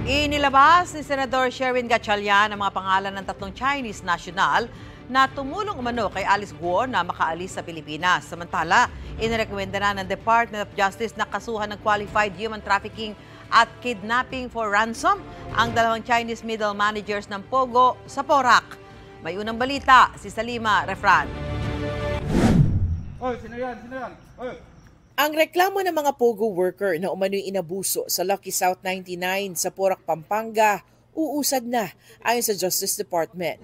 Inilabas ni Senador Sherwin Gatchalian ang mga pangalan ng tatlong Chinese national na tumulong umano kay Alice Guo na makaalis sa Pilipinas. Samantala, inirekomenda na ng Department of Justice na kasuhan ng qualified human trafficking at kidnapping for ransom ang dalawang Chinese middle managers ng Pogo sa Porac. May unang balita, si Salima Refran. Sino yan? Ang reklamo ng mga Pogo worker na umano'y inabuso sa Lucky South 99 sa Porac, Pampanga, uusad na ayon sa Justice Department.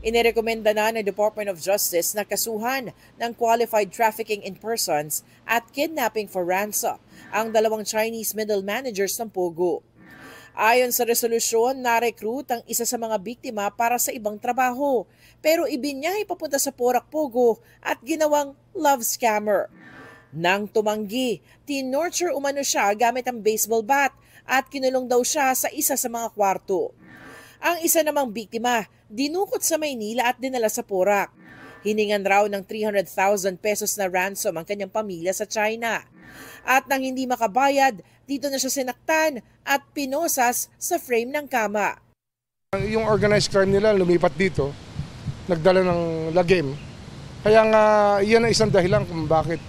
Inirekomenda na ng Department of Justice na kasuhan ng qualified trafficking in persons at kidnapping for ransom ang dalawang Chinese middle managers ng Pogo. Ayon sa resolusyon, na-recruit ang isa sa mga biktima para sa ibang trabaho, pero ibinyahe papunta sa Porac, Pogo at ginawang love scammer. Nang tumanggi, tinorture umano siya gamit ang baseball bat at kinulong daw siya sa isa sa mga kwarto. Ang isa namang biktima, dinukot sa Maynila at dinala sa Porac. Hiningan raw ng 300,000 pesos na ransom ang kanyang pamilya sa China. At nang hindi makabayad, dito na siya sinaktan at pinosas sa frame ng kama. Yung organized crime nila lumipat dito, nagdala ng lagim. Kaya nga yan ang isang dahilan kung bakit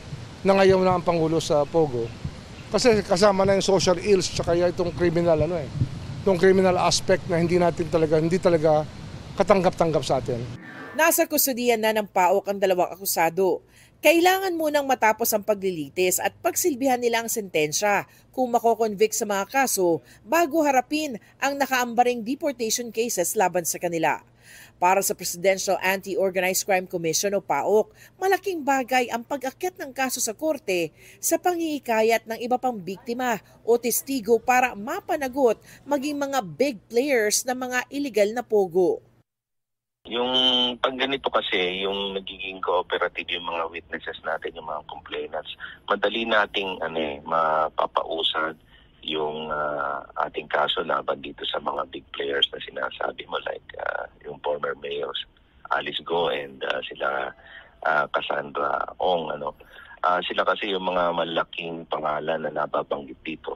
nangayaw na ang Pangulo sa Pogo. Kasi kasama na yung social ills tsaka itong criminal itong criminal aspect na hindi talaga katanggap-tanggap sa atin. Nasa kustudiyan na ng PAOK ang dalawang akusado. Kailangan munang matapos ang paglilitis at pagsilbihan nila ang sentensya kung makoconvict sa mga kaso bago harapin ang nakaambaring deportation cases laban sa kanila. Para sa Presidential Anti-Organized Crime Commission o PAOK, malaking bagay ang pag-akyat ng kaso sa korte sa panghihikayat ng iba pang biktima o testigo para mapanagot maging mga big players ng mga illegal na pogo. Yung pag ganito kasi, yung nagiging cooperative yung mga witnesses natin, yung mga complainants, madali nating mapapausad yung ating kaso laban dito sa mga big players na sinasabi mo like yung former mayors Alice Guo and sila Cassandra Ong. Sila kasi yung mga malaking pangalan na nababanggit dito.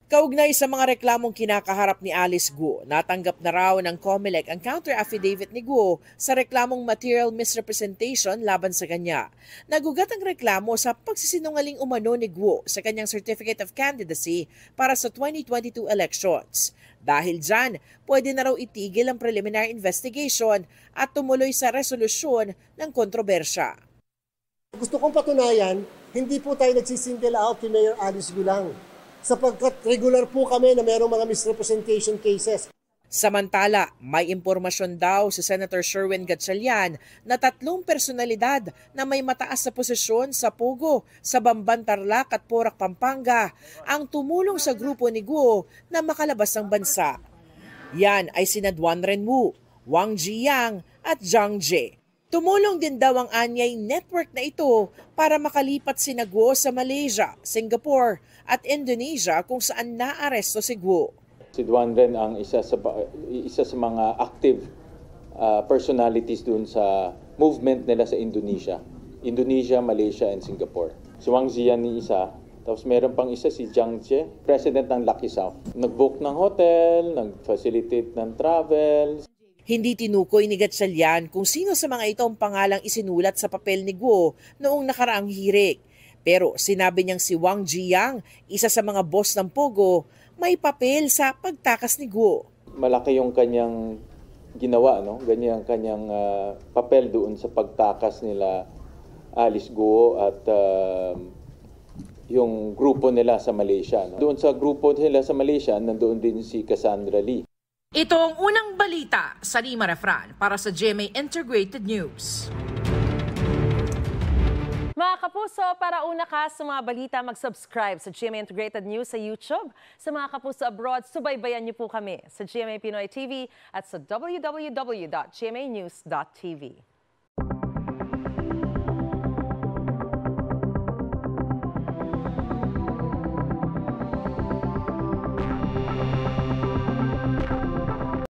Kaugnay sa mga reklamong kinakaharap ni Alice Guo, natanggap na raw ng COMELEC ang counter-affidavit ni Guo sa reklamong material misrepresentation laban sa kanya. Nagugat ang reklamo sa pagsisinungaling umano ni Guo sa kanyang Certificate of Candidacy para sa 2022 elections. Dahil dyan, pwede na raw itigil ang preliminary investigation at tumuloy sa resolusyon ng kontrobersya. Gusto kong patunayan, hindi po tayo nagsisingle out kay Mayor Alice Guo lang, sapagkat regular po kami na mayroong mga misrepresentation cases. Samantala, may impormasyon daw si Senator Sherwin Gatchalian na 3 personalidad na may mataas na posisyon sa Pogo, sa Bamban, Tarlac at Porac, Pampanga ang tumulong sa grupo ni Guo na makalabas ng bansa. Yan ay sina Duan Renwu, Wang Ziyang at Zhang Jie. Tumulong din daw ang anyay network na ito para makalipat sina Guo sa Malaysia, Singapore at Indonesia kung saan naaresto si Guo. Si Duan Ren ang isa sa mga active personalities dun sa movement nila sa Indonesia, Malaysia and Singapore. Si Wang Ziyang ni isa, tapos meron pang isa si Zhang Jie, president ng Lucky South. Nag-book ng hotel, nag-facilitate ng travel. Hindi tinukoy ni Gatchalian kung sino sa mga ito ang pangalang isinulat sa papel ni Guo noong nakaraang hirik. Pero sinabi niyang si Wang Ziyang, isa sa mga boss ng Pogo, may papel sa pagtakas ni Guo. Malaki yung kanyang ginawa, ganyan kanyang papel doon sa pagtakas nila Alice Guo at yung grupo nila sa Malaysia. Doon sa grupo nila sa Malaysia, nandoon din si Cassandra Lee. Ito ang unang balita, Salima Refran, para sa GMA Integrated News. Mga kapuso, para una ka sa mga balita, mag-subscribe sa GMA Integrated News sa YouTube. Sa mga kapuso abroad, subaybayan niyo po kami sa GMA Pinoy TV at sa www.gmanews.tv.